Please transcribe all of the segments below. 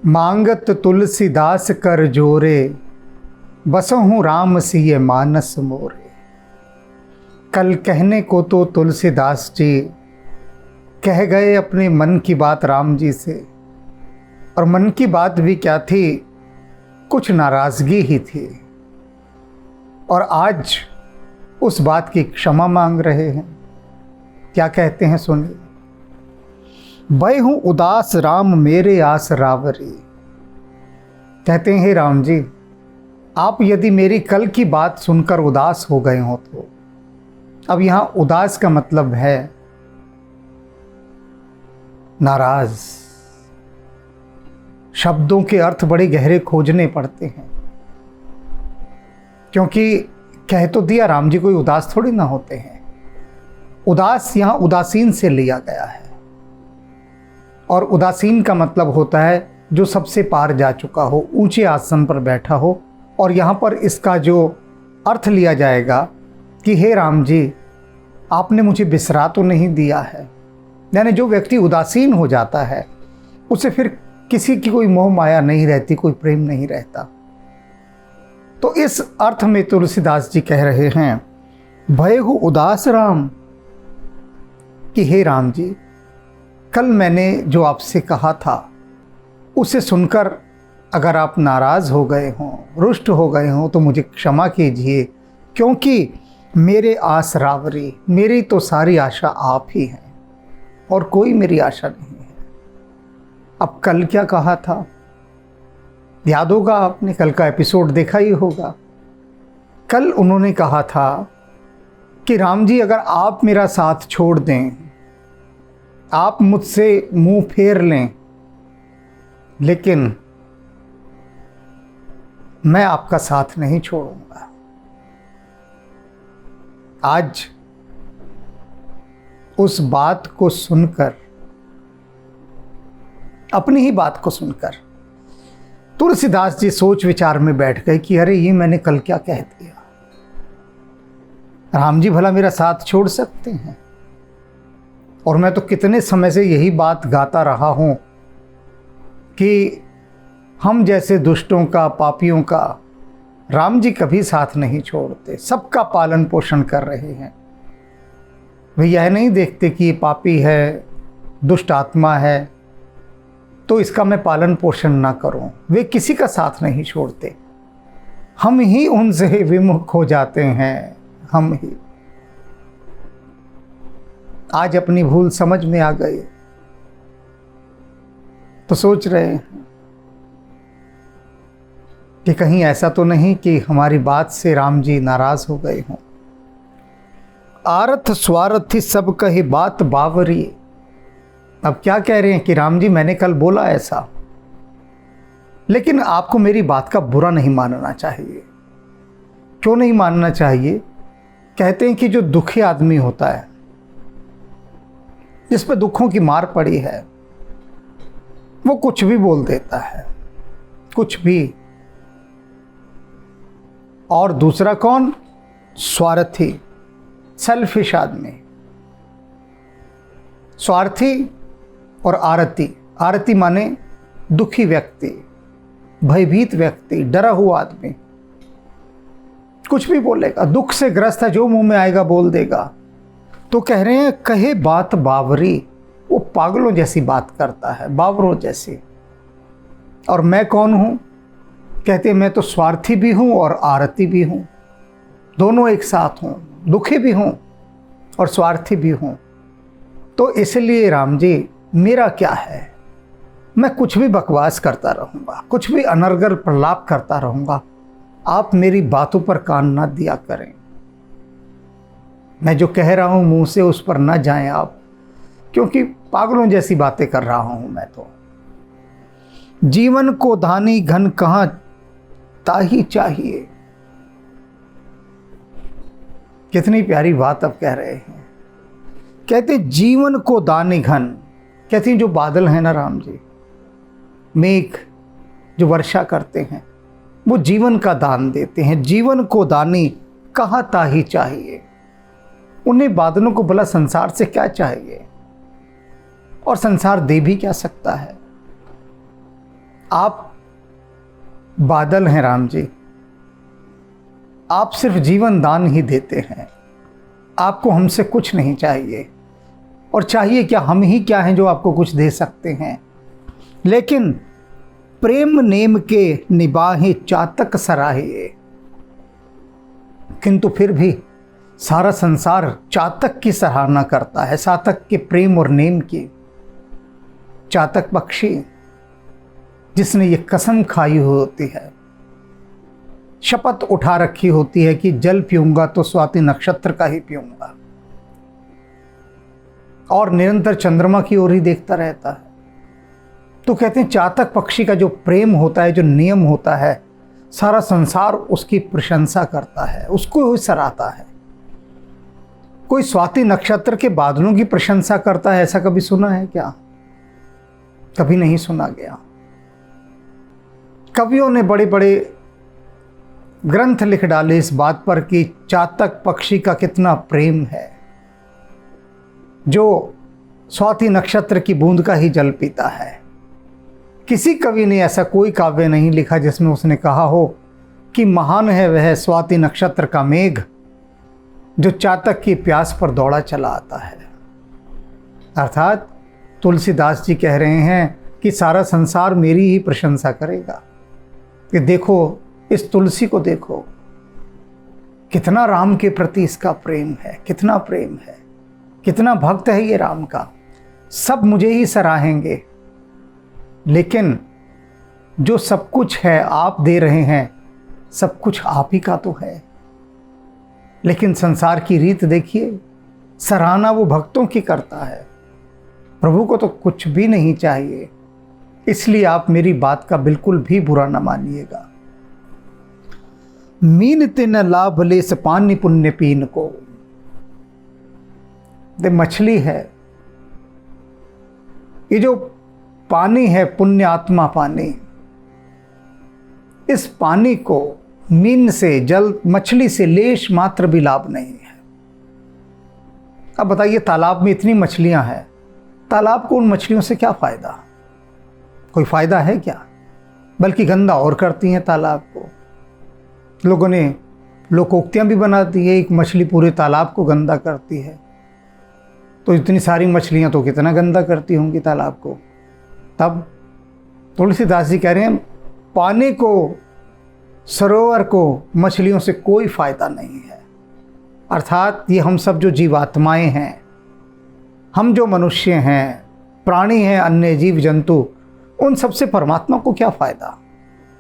मांगत तुलसीदास कर जोरे, बसहूँ राम सिय मानस मोरे। कल कहने को तो तुलसीदास जी कह गए अपने मन की बात राम जी से, और मन की बात भी क्या थी, कुछ नाराज़गी ही थी। और आज उस बात की क्षमा मांग रहे हैं। क्या कहते हैं सुनिए। भय हूँ उदास राम मेरे आस रावरी। कहते हैं हे राम जी, आप यदि मेरी कल की बात सुनकर उदास हो गए हो तो, अब यहां उदास का मतलब है नाराज। शब्दों के अर्थ बड़े गहरे खोजने पड़ते हैं, क्योंकि कह तो दिया राम जी कोई उदास थोड़ी ना होते हैं। उदास यहां उदासीन से लिया गया है, और उदासीन का मतलब होता है जो सबसे पार जा चुका हो, ऊंचे आसन पर बैठा हो। और यहाँ पर इसका जो अर्थ लिया जाएगा कि हे राम जी, आपने मुझे बिसरा तो नहीं दिया है। यानी जो व्यक्ति उदासीन हो जाता है उसे फिर किसी की कोई मोह माया नहीं रहती, कोई प्रेम नहीं रहता। तो इस अर्थ में तुलसीदास जी कह रहे हैं, भय हो उदास राम, कि हे राम जी, कल मैंने जो आपसे कहा था उसे सुनकर अगर आप नाराज़ हो गए हों, रुष्ट हो गए हों, तो मुझे क्षमा कीजिए, क्योंकि मेरे आस रावरी, मेरी तो सारी आशा आप ही हैं और कोई मेरी आशा नहीं है। अब कल क्या कहा था याद होगा, आपने कल का एपिसोड देखा ही होगा। कल उन्होंने कहा था कि राम जी, अगर आप मेरा साथ छोड़ दें, आप मुझसे मुंह फेर लें, लेकिन मैं आपका साथ नहीं छोड़ूंगा। आज उस बात को सुनकर, अपनी ही बात को सुनकर तुलसीदास जी सोच विचार में बैठ गए कि अरे ये मैंने कल क्या कह दिया। राम जी भला मेरा साथ छोड़ सकते हैं? और मैं तो कितने समय से यही बात गाता रहा हूं कि हम जैसे दुष्टों का, पापियों का राम जी कभी साथ नहीं छोड़ते, सबका पालन पोषण कर रहे हैं। वे यह नहीं देखते कि ये पापी है, दुष्ट आत्मा है, तो इसका मैं पालन पोषण ना करूं। वे किसी का साथ नहीं छोड़ते, हम ही उनसे विमुख हो जाते हैं। हम ही आज अपनी भूल समझ में आ गए, तो सोच रहे हैं कि कहीं ऐसा तो नहीं कि हमारी बात से राम जी नाराज हो गए हों। आरथ स्वार्थी सब कही बात बावरी। अब क्या कह रहे हैं कि राम जी, मैंने कल बोला ऐसा, लेकिन आपको मेरी बात का बुरा नहीं मानना चाहिए। क्यों नहीं मानना चाहिए? कहते हैं कि जो दुखी आदमी होता है, जिस पर दुखों की मार पड़ी है, वो कुछ भी बोल देता है, कुछ भी। और दूसरा कौन? स्वार्थी, सेल्फिश आदमी। स्वार्थी और आरती। आरती माने दुखी व्यक्ति, भयभीत व्यक्ति, डरा हुआ आदमी, कुछ भी बोलेगा, दुख से ग्रस्त है, जो मुंह में आएगा बोल देगा। तो कह रहे हैं कहे बात बावरी, वो पागलों जैसी बात करता है, बावरों जैसी। और मैं कौन हूं? कहते हैं मैं तो स्वार्थी भी हूं और आरती भी हूं, दोनों एक साथ हूं, दुखी भी हूं और स्वार्थी भी हूं। तो इसलिए राम जी, मेरा क्या है, मैं कुछ भी बकवास करता रहूंगा, कुछ भी अनर्गल प्रलाप करता रहूंगा, आप मेरी बातों पर कान ना दिया करें। मैं जो कह रहा हूं मुंह से उस पर ना जाएं आप, क्योंकि पागलों जैसी बातें कर रहा हूं मैं तो। जीवन को धानी घन कहां ताही चाहिए। कितनी प्यारी बात अब कह रहे हैं। कहते जीवन को दानी घन, कहते जो बादल हैं ना राम जी, मेघ जो वर्षा करते हैं, वो जीवन का दान देते हैं। जीवन को दानी कहां ताही चाहिए। उन्हें बादलों को भला संसार से क्या चाहिए, और संसार दे भी क्या सकता है। आप बादल हैं राम जी, आप सिर्फ जीवन दान ही देते हैं। आपको हमसे कुछ नहीं चाहिए, और चाहिए क्या, हम ही क्या हैं जो आपको कुछ दे सकते हैं। लेकिन प्रेम नेम के निबाहे चातक सराहे, किंतु फिर भी सारा संसार चातक की सराहना करता है, चातक के प्रेम और नेम की। चातक पक्षी जिसने ये कसम खाई हुई होती है, शपथ उठा रखी होती है कि जल पीऊंगा तो स्वाति नक्षत्र का ही पीऊंगा, और निरंतर चंद्रमा की ओर ही देखता रहता है, तो कहते हैं चातक पक्षी का जो प्रेम होता है, जो नियम होता है, सारा संसार उसकी प्रशंसा करता है, उसको ही सराहता है। कोई स्वाति नक्षत्र के बादलों की प्रशंसा करता है, ऐसा कभी सुना है क्या? कभी नहीं सुना गया। कवियों ने बड़े बड़े ग्रंथ लिख डाले इस बात पर कि चातक पक्षी का कितना प्रेम है, जो स्वाति नक्षत्र की बूंद का ही जल पीता है। किसी कवि ने ऐसा कोई काव्य नहीं लिखा जिसमें उसने कहा हो कि महान है वह स्वाति नक्षत्र का मेघ जो चातक की प्यास पर दौड़ा चला आता है। अर्थात तुलसीदास जी कह रहे हैं कि सारा संसार मेरी ही प्रशंसा करेगा कि देखो इस तुलसी को, देखो कितना राम के प्रति इसका प्रेम है, कितना प्रेम है, कितना भक्त है ये राम का, सब मुझे ही सराहेंगे। लेकिन जो सब कुछ है आप दे रहे हैं, सब कुछ आप ही का तो है। लेकिन संसार की रीत देखिए, सराहना वो भक्तों की करता है, प्रभु को तो कुछ भी नहीं चाहिए। इसलिए आप मेरी बात का बिल्कुल भी बुरा न मानिएगा। मीन तिन लाभ लेस पानी पुण्य पीन को, दे मछली है, ये जो पानी है पुण्य आत्मा पानी, इस पानी को मीन से, जल मछली से लेश मात्र भी लाभ नहीं है। अब बताइए, तालाब में इतनी मछलियां हैं, तालाब को उन मछलियों से क्या फायदा? कोई फायदा है क्या? बल्कि गंदा और करती हैं तालाब को। लोगों ने लोकोक्तियां भी बना दी है, एक मछली पूरे तालाब को गंदा करती है, तो इतनी सारी मछलियां तो कितना गंदा करती होंगी तालाब को। तब तुलसीदास जी कह रहे हैं पानी को, सरोवर को मछलियों से कोई फायदा नहीं है। अर्थात ये हम सब जो जीवात्माएं हैं, हम जो मनुष्य हैं, प्राणी हैं, अन्य जीव जंतु, उन सबसे परमात्मा को क्या फायदा?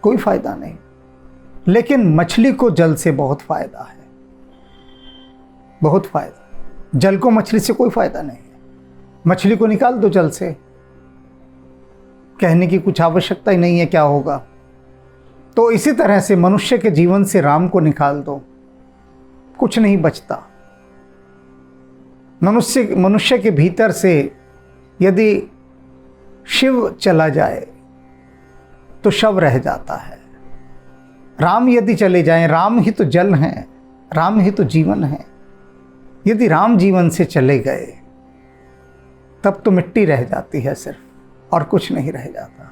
कोई फायदा नहीं। लेकिन मछली को जल से बहुत फायदा है, बहुत फायदा। जल को मछली से कोई फायदा नहीं है। मछली को निकाल दो जल से, कहने की कुछ आवश्यकता ही नहीं है क्या होगा। तो इसी तरह से मनुष्य के जीवन से राम को निकाल दो, कुछ नहीं बचता। मनुष्य के भीतर से यदि शिव चला जाए तो शव रह जाता है। राम यदि चले जाएं, राम ही तो जल हैं, राम ही तो जीवन है। यदि राम जीवन से चले गए तब तो मिट्टी रह जाती है सिर्फ, और कुछ नहीं रह जाता।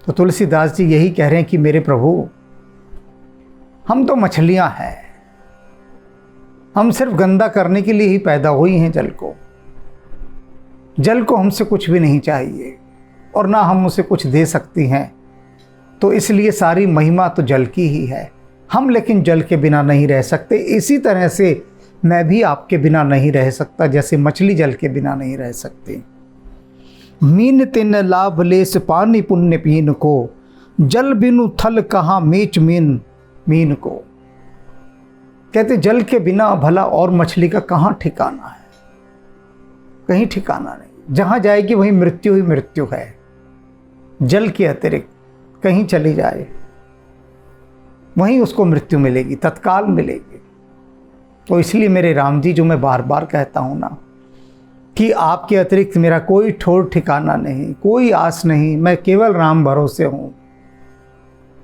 तो तुलसीदास जी यही कह रहे हैं कि मेरे प्रभु, हम तो मछलियां हैं, हम सिर्फ गंदा करने के लिए ही पैदा हुई हैं जल को। जल को हमसे कुछ भी नहीं चाहिए और ना हम उसे कुछ दे सकती हैं, तो इसलिए सारी महिमा तो जल की ही है। हम लेकिन जल के बिना नहीं रह सकते। इसी तरह से मैं भी आपके बिना नहीं रह सकता, जैसे मछली जल के बिना नहीं रह सकती। मीन तिन लाभ लेस पानी पुण्य पीन को, जल बिनु थल कहाँ मेच मीन मीन को। कहते जल के बिना भला और मछली का कहाँ ठिकाना है? कहीं ठिकाना नहीं। जहाँ जाएगी वहीं मृत्यु ही मृत्यु है। जल के अतिरिक्त कहीं चली जाए वहीं उसको मृत्यु मिलेगी, तत्काल मिलेगी। तो इसलिए मेरे राम जी, जो मैं बार बार कहता हूँ ना कि आपके अतिरिक्त मेरा कोई ठोर ठिकाना नहीं, कोई आस नहीं, मैं केवल राम भरोसे हूँ।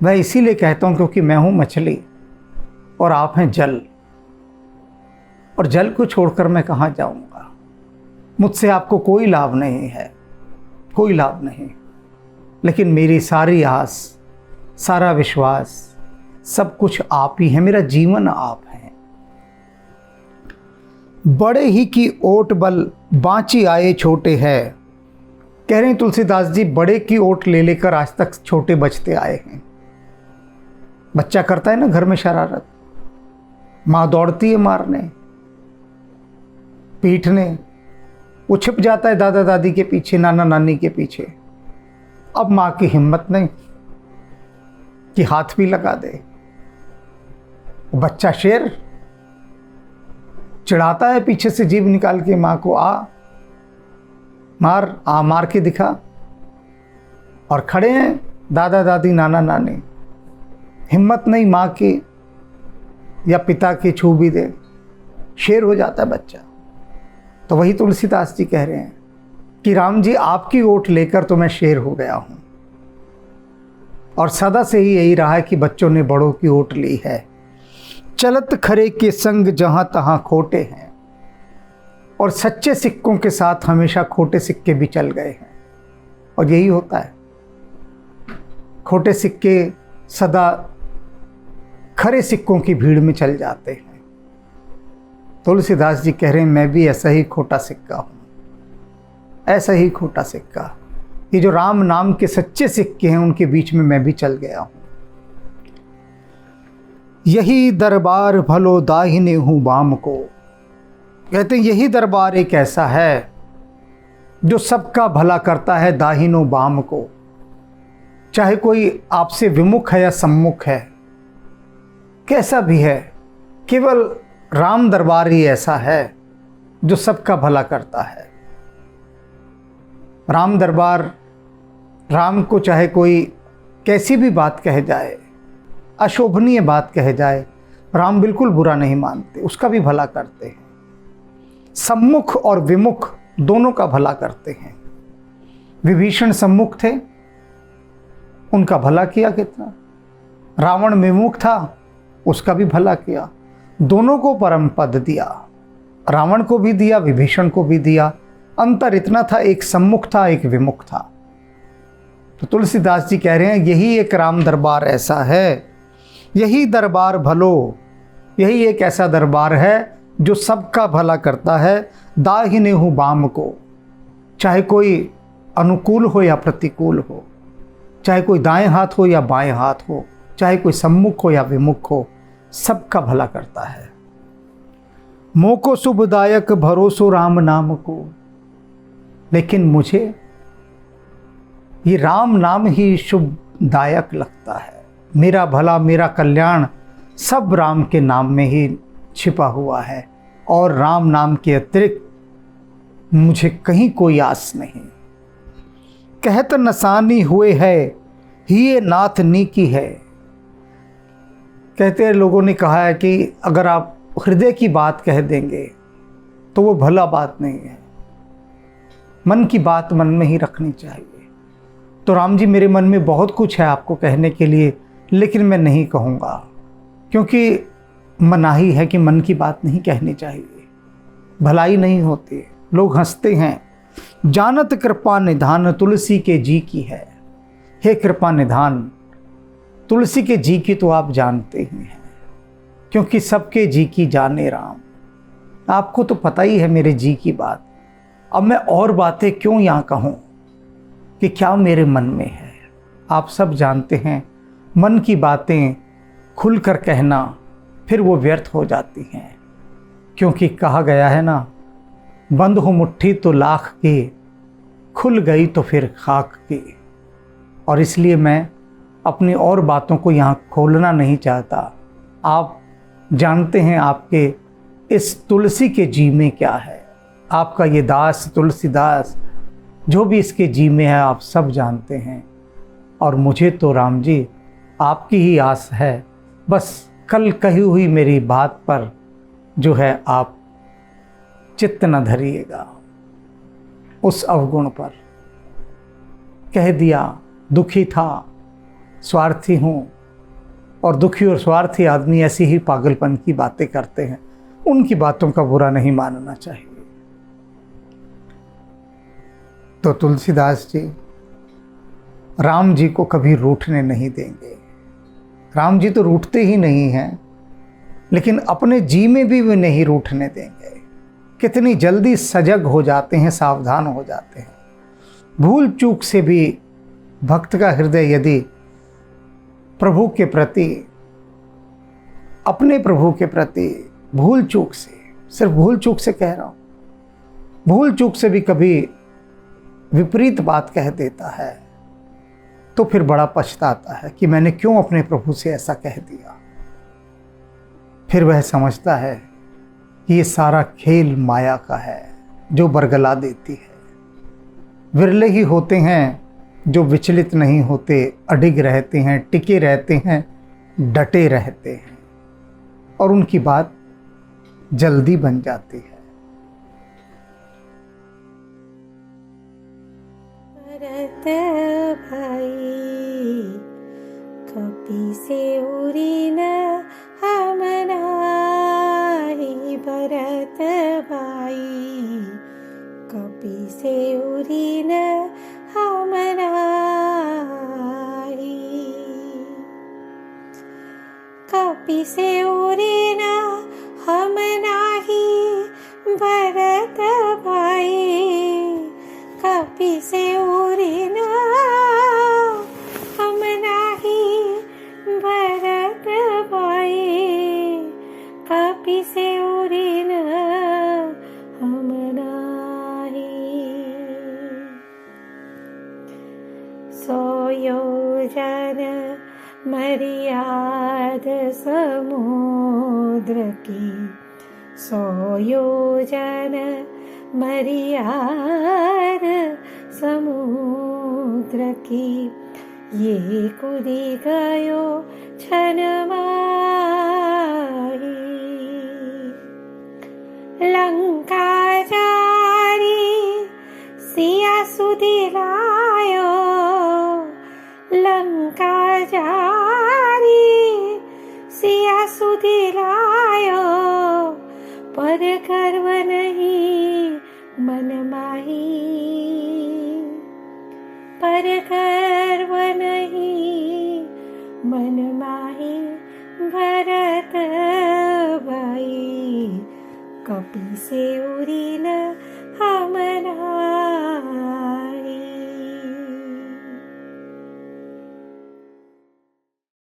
मैं इसीलिए कहता हूँ क्योंकि मैं हूँ मछली और आप हैं जल, और जल को छोड़कर मैं कहाँ जाऊँगा? मुझसे आपको कोई लाभ नहीं है, कोई लाभ नहीं। लेकिन मेरी सारी आस, सारा विश्वास, सब कुछ आप ही हैं, मेरा जीवन आप हैं। बड़े ही की ओट बल बाँची आए छोटे है। कह रहे हैं तुलसीदास जी, बड़े की ओट ले लेकर आज तक छोटे बचते आए हैं। बच्चा करता है ना घर में शरारत, माँ दौड़ती है मारने पीटने, वो छिप जाता है दादा दादी के पीछे, नाना नानी के पीछे। अब माँ की हिम्मत नहीं कि हाथ भी लगा दे। बच्चा शेर चिढ़ाता है पीछे से जीभ निकाल के माँ को, आ मार के दिखा। और खड़े हैं दादा दादी नाना नानी, हिम्मत नहीं माँ की या पिता की छू भी दे, शेर हो जाता है बच्चा। तो वही तुलसीदास जी कह रहे हैं कि राम जी, आपकी ओट लेकर तो मैं शेर हो गया हूं। और सदा से ही यही रहा है कि बच्चों ने बड़ों की ओट ली है। चलत खरे के संग जहां तहां खोटे हैं, और सच्चे सिक्कों के साथ हमेशा खोटे सिक्के भी चल गए हैं। और यही होता है, खोटे सिक्के सदा खरे सिक्कों की भीड़ में चल जाते हैं। तुलसीदास जी कह रहे हैं, मैं भी ऐसा ही खोटा सिक्का हूं, ऐसा ही खोटा सिक्का। ये जो राम नाम के सच्चे सिक्के हैं, उनके बीच में मैं भी चल गया हूं। यही दरबार भलो दाहिने हूं बाम को। कहते हैं यही दरबार एक ऐसा है जो सबका भला करता है दाहिनो बाम को। चाहे कोई आपसे विमुख है या सम्मुख है, कैसा भी है, केवल राम दरबार ही ऐसा है जो सबका भला करता है। राम दरबार, राम को चाहे कोई कैसी भी बात कह जाए, अशोभनीय बात कह जाए, राम बिल्कुल बुरा नहीं मानते, उसका भी भला करते हैं। सम्मुख और विमुख दोनों का भला करते हैं। विभीषण सम्मुख थे, उनका भला किया कितना। रावण विमुख था, उसका भी भला किया। दोनों को परम पद दिया, रावण को भी दिया, विभीषण को भी दिया। अंतर इतना था, एक सम्मुख था, एक विमुख था। तो तुलसीदास जी कह रहे हैं, यही एक राम दरबार ऐसा है, यही दरबार भलो, यही एक ऐसा दरबार है जो सबका भला करता है। दाहिने हूँ बाम को, चाहे कोई अनुकूल हो या प्रतिकूल हो, चाहे कोई दाएं हाथ हो या बाएं हाथ हो, चाहे कोई सम्मुख हो या विमुख हो, सबका भला करता है। मोको शुभदायक भरोसो राम नाम को। लेकिन मुझे ये राम नाम ही शुभदायक लगता है। मेरा भला, मेरा कल्याण सब राम के नाम में ही छिपा हुआ है, और राम नाम के अतिरिक्त मुझे कहीं कोई आस नहीं। कहत नसानी हुए है ही नाथ नी की है। कहते हैं, लोगों ने कहा है कि अगर आप हृदय की बात कह देंगे तो वो भला बात नहीं है, मन की बात मन में ही रखनी चाहिए। तो राम जी, मेरे मन में बहुत कुछ है आपको कहने के लिए, लेकिन मैं नहीं कहूँगा, क्योंकि मनाही है कि मन की बात नहीं कहनी चाहिए, भलाई नहीं होती। लोग हंसते हैं। जानत कृपा निधान तुलसी के जी की है। हे कृपा निधान, तुलसी के जी की तो आप जानते ही हैं, क्योंकि सबके जी की जाने राम। आपको तो पता ही है मेरे जी की बात। अब मैं और बातें क्यों यहाँ कहूँ कि क्या मेरे मन में है। आप सब जानते हैं, मन की बातें खुलकर कहना फिर वो व्यर्थ हो जाती हैं, क्योंकि कहा गया है ना, बंद हो मुट्ठी तो लाख की, खुल गई तो फिर खाक की। और इसलिए मैं अपनी और बातों को यहाँ खोलना नहीं चाहता। आप जानते हैं आपके इस तुलसी के जी में क्या है। आपका ये दास तुलसीदास जो भी इसके जी में है, आप सब जानते हैं। और मुझे तो राम जी आपकी ही आस है। बस कल कही हुई मेरी बात पर जो है आप चित्त न धरिएगा। उस अवगुण पर कह दिया, दुखी था, स्वार्थी हूँ। और दुखी और स्वार्थी आदमी ऐसी ही पागलपन की बातें करते हैं, उनकी बातों का बुरा नहीं मानना चाहिए। तो तुलसीदास जी राम जी को कभी रूठने नहीं देंगे। राम जी तो रूठते ही नहीं हैं, लेकिन अपने जी में भी वे नहीं रूठने देंगे। कितनी जल्दी सजग हो जाते हैं, सावधान हो जाते हैं। भूल चूक से भी भक्त का हृदय यदि प्रभु के प्रति, अपने प्रभु के प्रति भूल चूक से, सिर्फ भूल चूक से कह रहा हूं, भूल चूक से भी कभी विपरीत बात कह देता है, तो फिर बड़ा पछताता है कि मैंने क्यों अपने प्रभु से ऐसा कह दिया। फिर वह समझता है कि ये सारा खेल माया का है जो बरगला देती है। विरले ही होते हैं जो विचलित नहीं होते, अडिग रहते हैं, टिके रहते हैं, डटे रहते हैं, और उनकी बात जल्दी बन जाती है। भरत भाई कपि से उरी न हम नाही, भरत भाई कपि से उरी न हम नाही, कपि से उरी न हम नाही, भरत भाई कपि से उरी न हम नाही, भरत भाई कपि से उरी न हम नाही। सौ योजन मर्याद समुद्र की, सौ योजन मर्याद समुद्र की, ये कूदी गयो छन माही। लंका जारी सिया सुधी लायो, लंका जारी सिया सुधी लायो, पर गर्व नहीं मन माही, पर गर्व नहीं मन माही, भरत भाई कपि से उरी न हम नाही।